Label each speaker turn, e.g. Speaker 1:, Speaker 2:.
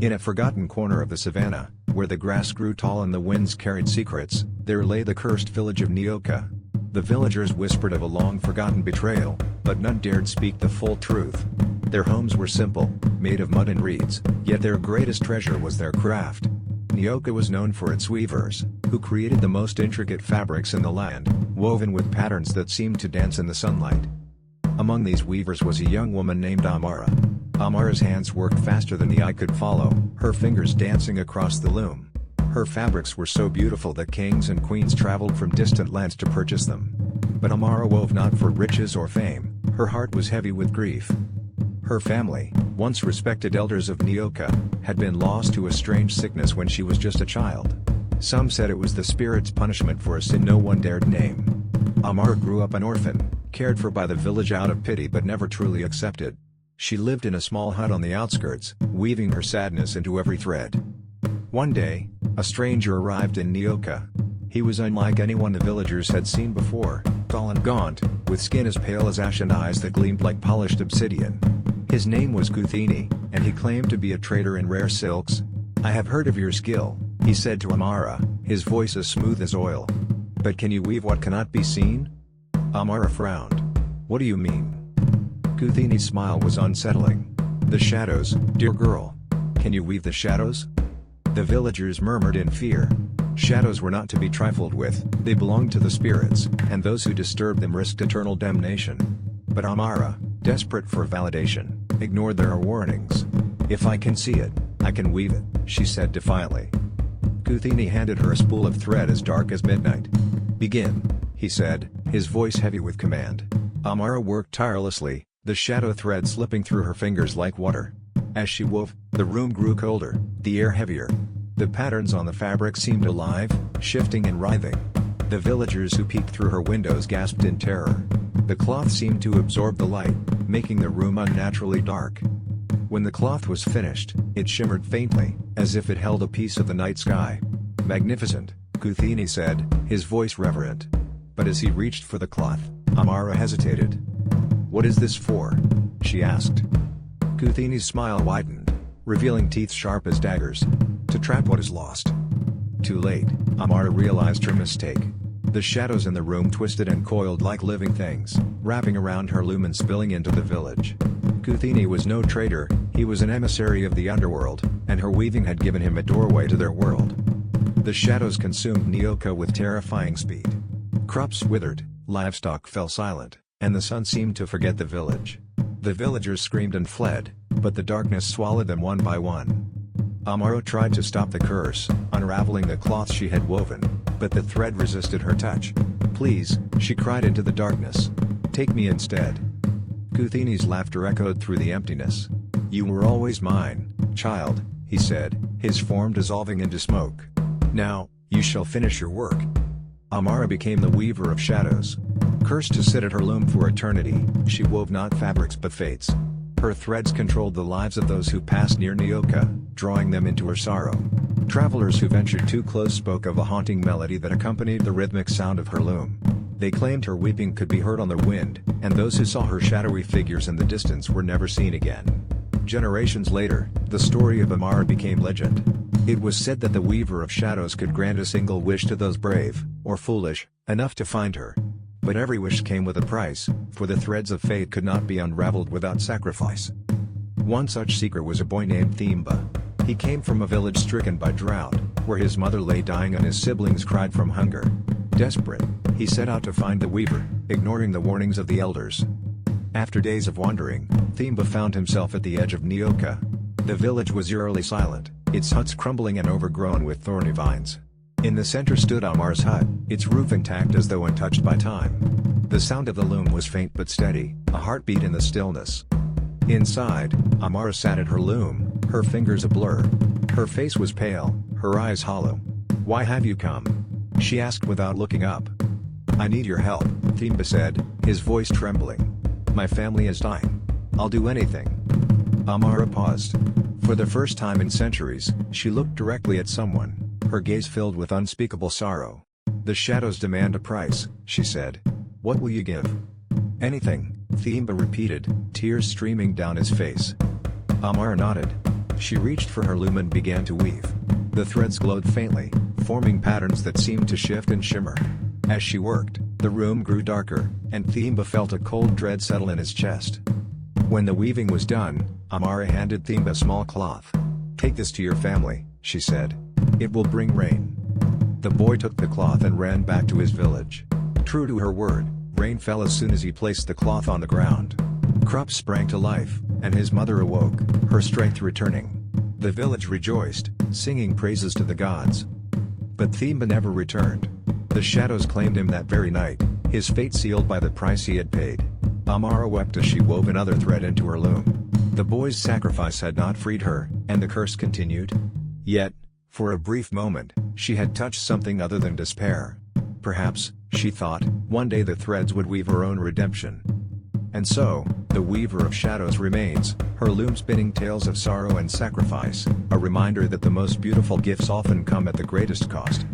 Speaker 1: In a forgotten corner of the savannah, where the grass grew tall and the winds carried secrets, there lay the cursed village of Nyoka. The villagers whispered of a long-forgotten betrayal, but none dared speak the full truth. Their homes were simple, made of mud and reeds, yet their greatest treasure was their craft. Nyoka was known for its weavers, who created the most intricate fabrics in the land, woven with patterns that seemed to dance in the sunlight. Among these weavers was a young woman named Amara. Amara's hands worked faster than the eye could follow, her fingers dancing across the loom. Her fabrics were so beautiful that kings and queens traveled from distant lands to purchase them. But Amara wove not for riches or fame, her heart was heavy with grief. Her family, once respected elders of Nyoka, had been lost to a strange sickness when she was just a child. Some said it was the spirit's punishment for a sin no one dared name. Amara grew up an orphan, cared for by the village out of pity but never truly accepted. She lived in a small hut on the outskirts, weaving her sadness into every thread. One day, a stranger arrived in Nyoka. He was unlike anyone the villagers had seen before, tall and gaunt, with skin as pale as ash and eyes that gleamed like polished obsidian. His name was Kuthini, and he claimed to be a trader in rare silks. "I have heard of your skill," he said to Amara, his voice as smooth as oil. "But can you weave what cannot be seen?" Amara frowned. "What do you mean?" Kuthini's smile was unsettling. "The shadows, dear girl. Can you weave the shadows?" The villagers murmured in fear. Shadows were not to be trifled with, they belonged to the spirits, and those who disturbed them risked eternal damnation. But Amara, desperate for validation, ignored their warnings. "If I can see it, I can weave it," she said defiantly. Kuthini handed her a spool of thread as dark as midnight. "Begin," he said, his voice heavy with command. Amara worked tirelessly, the shadow thread slipping through her fingers like water. As she wove, the room grew colder, the air heavier. The patterns on the fabric seemed alive, shifting and writhing. The villagers who peeked through her windows gasped in terror. The cloth seemed to absorb the light, making the room unnaturally dark. When the cloth was finished, it shimmered faintly, as if it held a piece of the night sky. "Magnificent," Kuthini said, his voice reverent. But as he reached for the cloth, Amara hesitated. "What is this for?" she asked. Kuthini's smile widened, revealing teeth sharp as daggers. "To trap what is lost." Too late, Amara realized her mistake. The shadows in the room twisted and coiled like living things, wrapping around her loom and spilling into the village. Kuthini was no trader, he was an emissary of the underworld, and her weaving had given him a doorway to their world. The shadows consumed Nyoka with terrifying speed. Crops withered, livestock fell silent, and the sun seemed to forget the village. The villagers screamed and fled, but the darkness swallowed them one by one. Amara tried to stop the curse, unraveling the cloth she had woven, but the thread resisted her touch. "Please," she cried into the darkness. "Take me instead." Kuthini's laughter echoed through the emptiness. "You were always mine, child," he said, his form dissolving into smoke. "Now, you shall finish your work." Amara became the weaver of shadows. Cursed to sit at her loom for eternity, she wove not fabrics but fates. Her threads controlled the lives of those who passed near Nyoka, drawing them into her sorrow. Travelers who ventured too close spoke of a haunting melody that accompanied the rhythmic sound of her loom. They claimed her weeping could be heard on the wind, and those who saw her shadowy figures in the distance were never seen again. Generations later, the story of Amara became legend. It was said that the weaver of shadows could grant a single wish to those brave, or foolish, enough to find her. But every wish came with a price, for the threads of fate could not be unraveled without sacrifice. One such seeker was a boy named Themba. He came from a village stricken by drought, where his mother lay dying and his siblings cried from hunger. Desperate, he set out to find the weaver, ignoring the warnings of the elders. After days of wandering, Themba found himself at the edge of Nyoka. The village was eerily silent, its huts crumbling and overgrown with thorny vines. In the center stood Amar's hut, its roof intact as though untouched by time. The sound of the loom was faint but steady, a heartbeat in the stillness. Inside, Amara sat at her loom, her fingers a blur. Her face was pale, her eyes hollow. "Why have you come?" she asked without looking up. "I need your help," Themba said, his voice trembling. "My family is dying. I'll do anything." Amara paused. For the first time in centuries, she looked directly at someone, her gaze filled with unspeakable sorrow. "The shadows demand a price," she said. "What will you give?" "Anything," Themba repeated, tears streaming down his face. Amara nodded. She reached for her loom and began to weave. The threads glowed faintly, forming patterns that seemed to shift and shimmer. As she worked, the room grew darker, and Themba felt a cold dread settle in his chest. When the weaving was done, Amara handed Themba a small cloth. "Take this to your family," she said. "It will bring rain." The boy took the cloth and ran back to his village. True to her word, rain fell as soon as he placed the cloth on the ground. Crops sprang to life, and his mother awoke, her strength returning. The village rejoiced, singing praises to the gods. But Themba never returned. The shadows claimed him that very night, his fate sealed by the price he had paid. Amara wept as she wove another thread into her loom. The boy's sacrifice had not freed her, and the curse continued. Yet, for a brief moment, she had touched something other than despair. Perhaps, she thought, one day the threads would weave her own redemption. And so, the weaver of shadows remains, her loom spinning tales of sorrow and sacrifice, a reminder that the most beautiful gifts often come at the greatest cost.